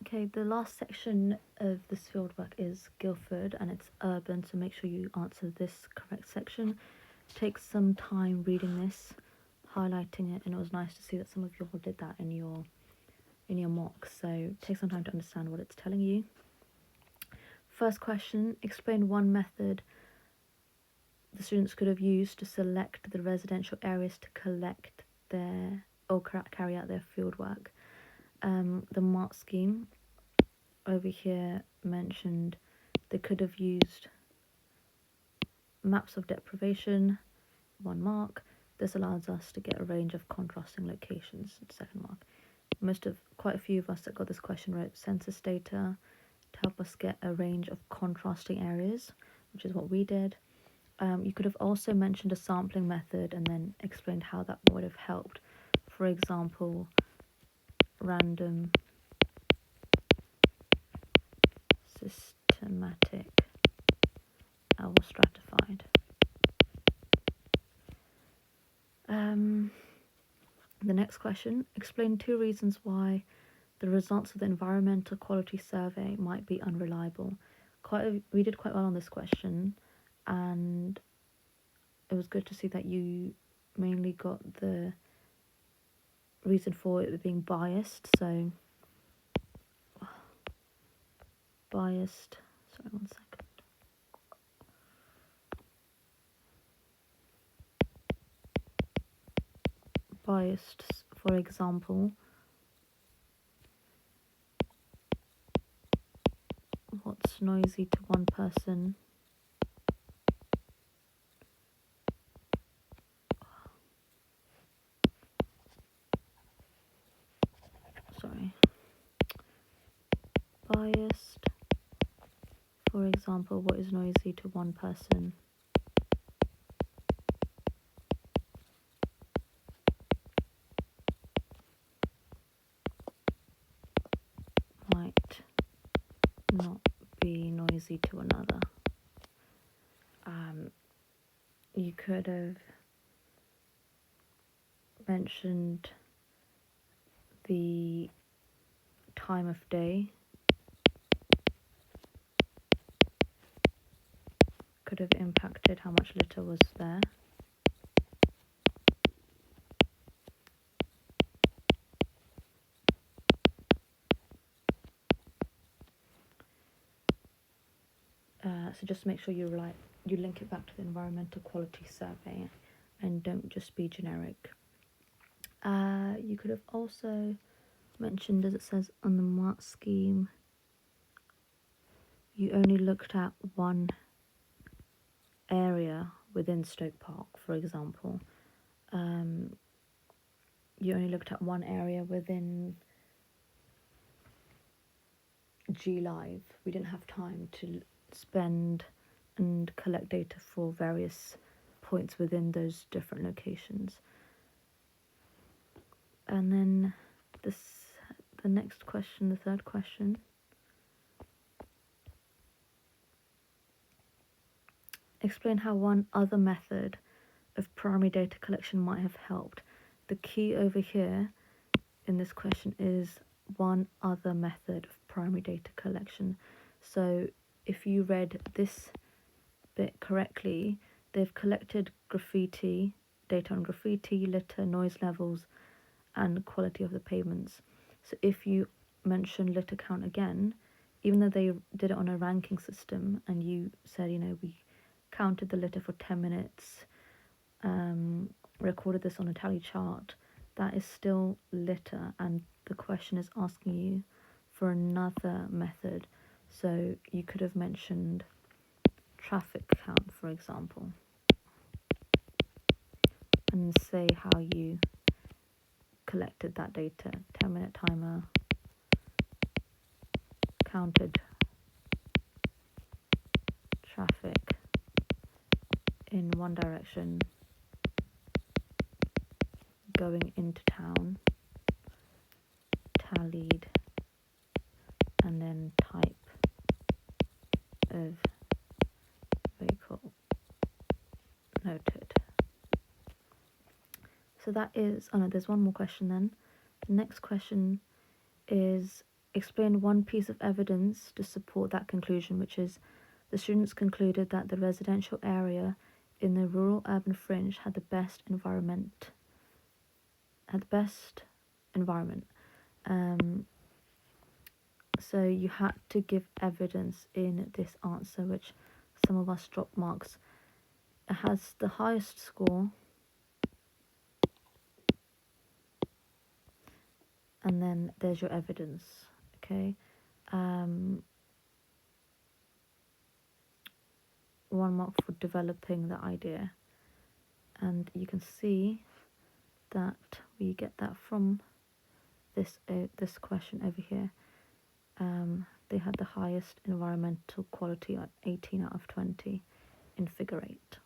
Okay, the last section of this fieldwork is Guildford and it's urban, so make sure you answer this correct section. Take some time reading this, highlighting it, and it was nice to see that some of you all did that in your mock, so take some time to understand what it's telling you. First question, explain one method the students could have used to select the residential areas to collect their or carry out their fieldwork. The mark scheme over here mentioned they could have used maps of deprivation, 1 mark. This allows us to get a range of contrasting locations, 2nd mark. Quite a few of us that got this question wrote census data to help us get a range of contrasting areas, which is what we did. You could have also mentioned a sampling method and then explained how that would have helped. For example, random, systematic, or stratified. The next question, explain 2 reasons why the results of the environmental quality survey might be unreliable. We did quite well on this question, and it was good to see that you mainly got the reason for it being biased. So biased, sorry, 1 second. Biased, for example, what's noisy to one person biased, for example, what is noisy to one person might not be noisy to another. You could have mentioned the time of day, could have impacted how much litter was there. So just make sure you link it back to the environmental quality survey and don't just be generic. You could have also mentioned, as it says on the mark scheme, you only looked at one area within Stoke Park, for example. You only looked at one area within G Live. We didn't have time to spend and collect data for various points within those different locations. And then the next question, the 3rd question. Explain how one other method of primary data collection might have helped. The key over here in this question is one other method of primary data collection. So if you read this bit correctly, they've collected data on graffiti, litter, noise levels, and quality of the pavements. So if you mention litter count again, even though they did it on a ranking system and you said, we counted the litter for 10 minutes, recorded this on a tally chart, that is still litter, and the question is asking you for another method. So you could have mentioned traffic count, for example, and say how you collected that data. 10-minute timer, counted traffic in one direction going into town, tallied, and then type of vehicle noted. So that is, there's one more question then. The next question is explain one piece of evidence to support that conclusion, which is the students concluded that the residential area in the rural urban fringe had the best environment. So you had to give evidence in this answer, which some of us dropped marks. It has the highest score, and then there's your evidence. Okay. 1 mark for developing the idea, and you can see that we get that from this question over here. They had the highest environmental quality at 18 out of 20 in figure 8.